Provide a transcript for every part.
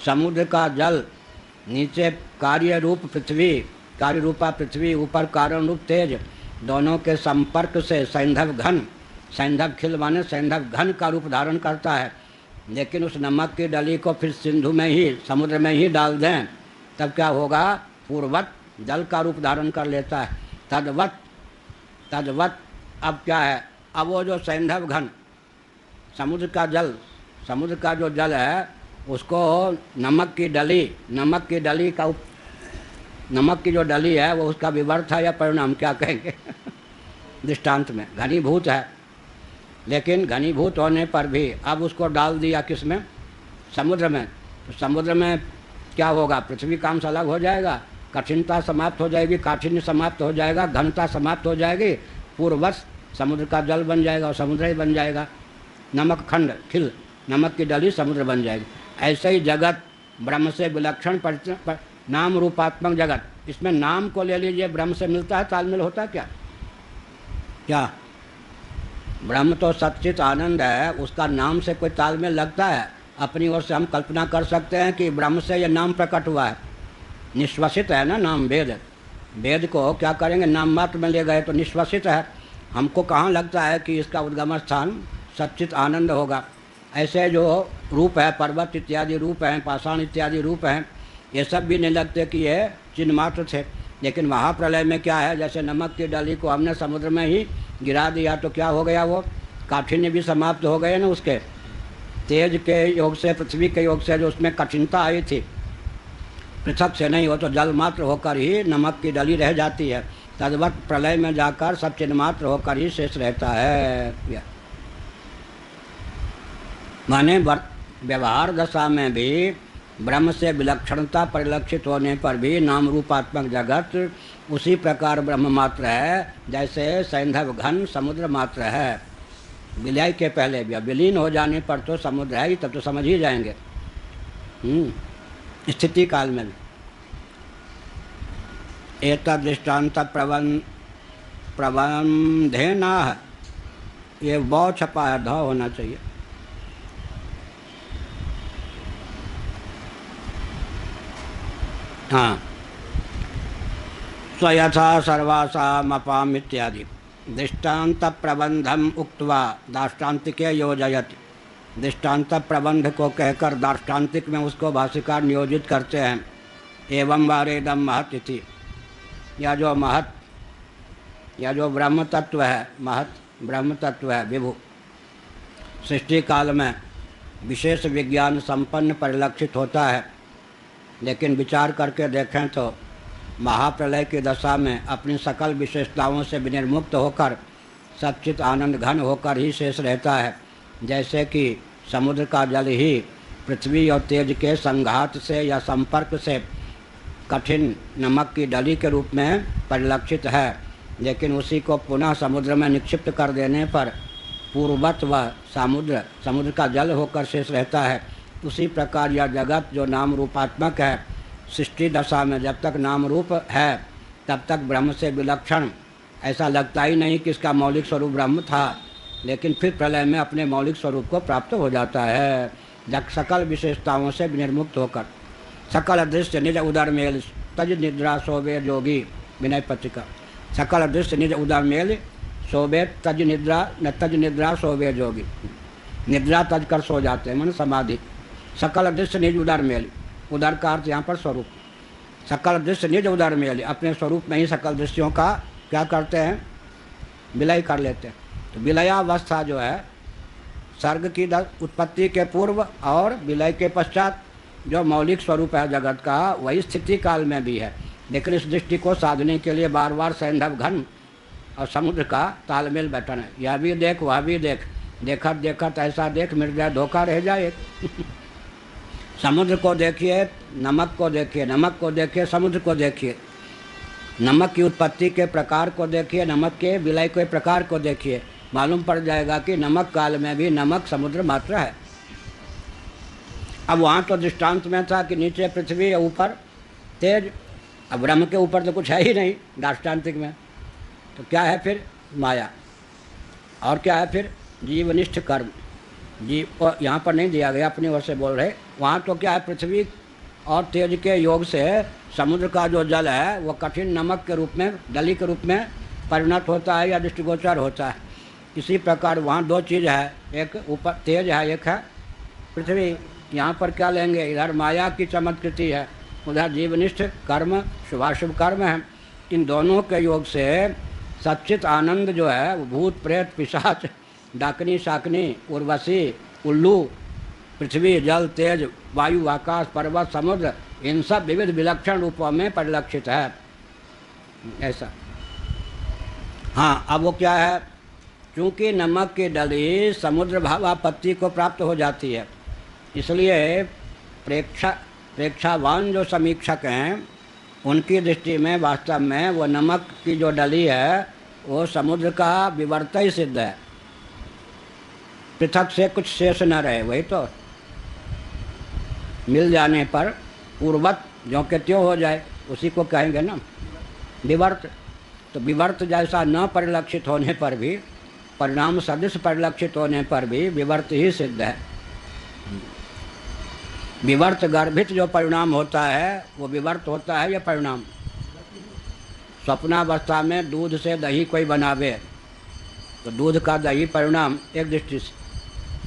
समुद्र का जल, नीचे कार्य रूप पृथ्वी, कार्य रूपा पृथ्वी, ऊपर कारण रूप तेज, दोनों के संपर्क से सैंधव घन, सैंधव खिल माने सैंधव घन का रूप धारण करता है। लेकिन उस नमक की डली को फिर सिंधु में ही, समुद्र में ही डाल दें, तब क्या होगा? पूर्वत जल का रूप धारण कर लेता है। तद्वत, तद्वत अब क्या है? अब वो जो सैंधव घन समुद्र का जल, समुद्र का जो जल है उसको नमक की डली, नमक की डली का, नमक की जो डली है वो उसका विवर्त है या परिणाम, क्या कहेंगे? दृष्टांत में घनीभूत है, लेकिन घनीभूत होने पर भी अब उसको डाल दिया किस में? समुद्र में। तो समुद्र में क्या होगा? पृथ्वी का अंश अलग हो जाएगा, कठिनता समाप्त हो जाएगी, काठिन्य समाप्त हो जाएगा, घनता समाप्त हो जाएगी, पूर्ववश समुद्र का जल बन जाएगा और समुद्र ही बन जाएगा। नमक खंड खिल, नमक की डली समुद्र बन जाएगी। ऐसे ही जगत ब्रह्म से विलक्षण नाम रूपात्मक जगत, इसमें नाम को ले लीजिए, ब्रह्म से मिलता है, तालमेल होता है क्या? क्या ब्रह्म तो सच्चित आनंद है, उसका नाम से कोई तालमेल लगता है? अपनी ओर से हम कल्पना कर सकते हैं कि ब्रह्म से यह नाम प्रकट हुआ है, निश्वसित है ना नाम। वेद, वेद को क्या करेंगे? नाम मात्र में ले गए तो निश्वसित है। हमको कहाँ लगता है कि इसका उद्गम स्थान सच्चित आनंद होगा? ऐसे जो रूप है, पर्वत इत्यादि रूप हैं, पाषाण इत्यादि रूप हैं, ये सब भी नहीं लगते कि ये चिन्ह मात्र थे। लेकिन महाप्रलय में क्या है? जैसे नमक की डली को हमने समुद्र में ही गिरा दिया तो क्या हो गया? वो काठिन्य भी समाप्त हो गए ना उसके, तेज के योग से, पृथ्वी के योग से जो उसमें कठिनता आई थी, पृथक से नहीं, हो तो जल मात्र होकर ही नमक की डली रह जाती है। तद्वत प्रलय में जाकर सब चिन्ह मात्र होकर ही शेष रहता है। माने व्यवहार दशा में भी ब्रह्म से विलक्षणता परिलक्षित होने पर भी नाम रूपात्मक जगत उसी प्रकार ब्रह्म मात्र है जैसे सैंधव घन समुद्र मात्र है। विलय के पहले भी, विलीन हो जाने पर तो समुद्र है ही, तब तो समझ ही जाएंगे स्थिति काल में भी। एतद् दृष्टांत प्रबंधे न, ये बहुत छपा है, ध होना चाहिए। हाँ, स्वयथा सर्वासाम अपाम इत्यादि दृष्टांत प्रबंधम उक्त्वा दाष्टान्तिके योजयति। दृष्टांत प्रबंध को कहकर दाष्टान्तिक में उसको भाष्यकार नियोजित करते हैं। एवं वारेदम महत् इति, या जो महत्, या जो ब्रह्म तत्व है, महत् ब्रह्म तत्व है, विभु, सृष्टि काल में विशेष विज्ञान संपन्न परिलक्षित होता है। लेकिन विचार करके देखें तो महाप्रलय की दशा में अपनी सकल विशेषताओं से विनिर्मुक्त होकर सच्चित आनंद घन होकर ही शेष रहता है। जैसे कि समुद्र का जल ही पृथ्वी और तेज के संघात से या संपर्क से कठिन नमक की डली के रूप में परिलक्षित है, लेकिन उसी को पुनः समुद्र में निक्षिप्त कर देने पर पूर्ववत व समुद्र का जल होकर शेष रहता है। उसी प्रकार यह जगत जो नाम रूपात्मक है, सृष्टि दशा में जब तक नाम रूप है तब तक ब्रह्म से विलक्षण ऐसा लगता ही नहीं कि इसका मौलिक स्वरूप ब्रह्म था, लेकिन फिर प्रलय में अपने मौलिक स्वरूप को प्राप्त हो जाता है, जब सकल विशेषताओं से विनिर्मुक्त होकर। सकल अदृश्य निज उदर मेल तज निद्रा सोवे जोगी, विनय पत्रिका। सकल अदृश्य निज उदर मेल सोवे तज निद्रा, न तज निद्रा सोवे जोगी, निद्रा तज कर सो जाते हैं, मन समाधि। सकल अदृश्य निज उदर मेल, उदर का अर्थ यहाँ पर स्वरूप। सकल दृश्य निज उदर मेल, अपने स्वरूप में ही सकल दृश्यों का क्या करते हैं? विलय कर लेते हैं। तो विलयावस्था जो है सर्ग की उत्पत्ति के पूर्व और विलय के पश्चात जो मौलिक स्वरूप है जगत का, वही स्थिति काल में भी है। लेकिन इस दृष्टि को साधने के लिए बार बार सैंधव घन और समुद्र का तालमेल बैठना है। यह भी देख, वह भी देख, देखत देखत ऐसा देख मिट जाए धोखा रह जाए। समुद्र को देखिए, नमक को देखिए, नमक को देखिए, समुद्र को देखिए, नमक की उत्पत्ति के प्रकार को देखिए, नमक के विलय के प्रकार को देखिए, मालूम पड़ जाएगा कि नमक काल में भी नमक समुद्र मात्र है। अब वहाँ तो दृष्टांत में था कि नीचे पृथ्वी, ऊपर तेज, अब ब्रह्म के ऊपर तो कुछ है ही नहीं दाष्टान्तिक में। तो क्या है फिर? माया। और क्या है फिर? जीवनिष्ठ कर्म। जी यहाँ पर नहीं दिया गया, अपनी ओर से बोल रहे। वहाँ तो क्या है, पृथ्वी और तेज के योग से समुद्र का जो जल है वो कठिन नमक के रूप में, डली के रूप में परिणत होता है या दृष्टिगोचर होता है। इसी प्रकार वहाँ दो चीज़ है, एक ऊपर तेज है, एक है पृथ्वी। यहाँ पर क्या लेंगे, इधर माया की चमत्कृति है, उधर जीवनिष्ठ कर्म, शुभाशुभ कर्म है। इन दोनों के योग से सच्चित आनंद जो है वो भूत प्रेत पिशाच डाकनी शाकनी उर्वशी उल्लू पृथ्वी जल तेज वायु आकाश पर्वत समुद्र इन सब विविध विलक्षण रूपों में परिलक्षित है, ऐसा। हाँ, अब वो क्या है, चूँकि नमक की डली समुद्र भावापत्ति को प्राप्त हो जाती है, इसलिए प्रेक्षावान जो समीक्षक हैं उनकी दृष्टि में वास्तव में वो नमक की जो डली है वो समुद्र का विवर्त ही सिद्ध है, पृथक से कुछ शेष न रहे। वही तो मिल जाने पर पूर्वत जो के त्यों हो जाए, उसी को कहेंगे ना विवर्त। तो विवर्त जैसा न परिलक्षित होने पर भी, परिणाम सदृश परिलक्षित होने पर भी विवर्त ही सिद्ध है। विवर्त गर्भित जो परिणाम होता है वो विवर्त होता है, यह परिणाम। स्वप्नावस्था में दूध से दही कोई बनावे तो दूध का दही परिणाम एक दृष्टि से,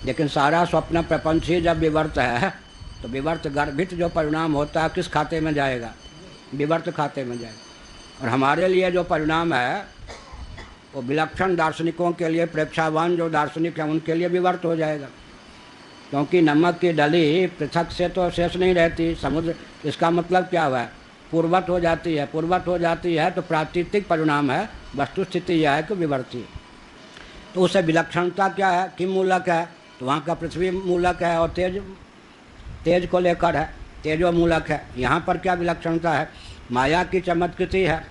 लेकिन सारा स्वप्न प्रपंच ही जब विवर्त है तो विवर्त गर्भित जो परिणाम होता है किस खाते में जाएगा, विवर्त खाते में जाएगा। और हमारे लिए जो परिणाम है वो विलक्षण दार्शनिकों के लिए, प्रेक्षावान जो दार्शनिक हैं उनके लिए विवर्त हो जाएगा, क्योंकि नमक की डली पृथक से तो शेष नहीं रहती समुद्र। इसका मतलब क्या हुआ है, पूर्वत हो जाती है। पूर्वत हो जाती है तो प्राकृतिक परिणाम है, वस्तु स्थिति यह है कि विवर्ती है। तो उसे विलक्षणता क्या है, किम मूलक है, तो वहाँ का पृथ्वी मूलक है और तेज को लेकर है, तेजो मूलक है। यहाँ पर क्या विलक्षणता है, माया की चमत्कृति है,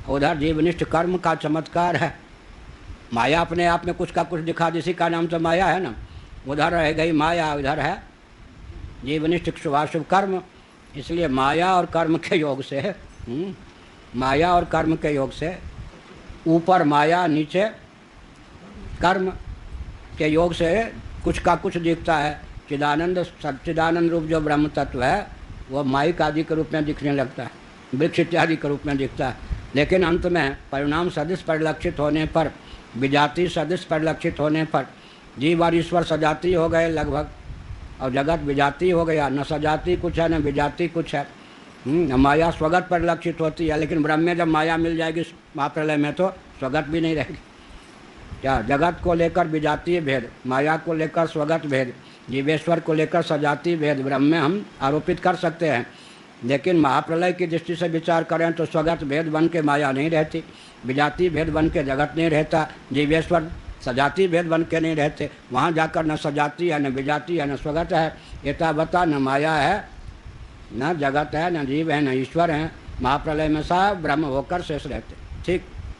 उधर जीवनिष्ठ कर्म का चमत्कार है। माया अपने आप में कुछ का कुछ दिखा, इसी का नाम तो माया है ना। उधर रह गई माया, उधर है जीवनिष्ठ शुभाशुभ कर्म। इसलिए माया और कर्म के योग से, माया और कर्म के योग से ऊपर माया नीचे कर्म के योग से कुछ का कुछ दिखता है। चिदानंद सच्चिदानंद रूप जो ब्रह्म तत्व है वो माइक आदि के रूप में दिखने लगता है, वृक्ष इत्यादि के रूप में दिखता है, लेकिन अंत में परिणाम सदृश परिलक्षित होने पर, विजाति सदृश परिलक्षित होने पर जीव और ईश्वर सजाती हो गए लगभग, और जगत विजाति हो गया। न सजाती कुछ है न विजाति कुछ है। माया स्वगत परिलक्षित होती है, लेकिन ब्रह्म में जब माया मिल जाएगी महाप्रलय में तो स्वगत भी नहीं रहेगी। क्या, जगत को लेकर विजातीय भेद, माया को लेकर स्वगत भेद, जीवेश्वर को लेकर सजाती भेद ब्रह्म में हम आरोपित कर सकते हैं, लेकिन महाप्रलय की दृष्टि से विचार करें तो स्वगत भेद बन के माया नहीं रहती, विजातीय भेद बन के जगत नहीं रहता, जीवेश्वर सजाती भेद बन के नहीं रहते। वहाँ जाकर न सजाती है न विजाती है न स्वगत है, एतावता न माया है न जगत है न जीव है न ईश्वर है। महाप्रलय में सब ब्रह्म होकर शेष रहते। ठीक।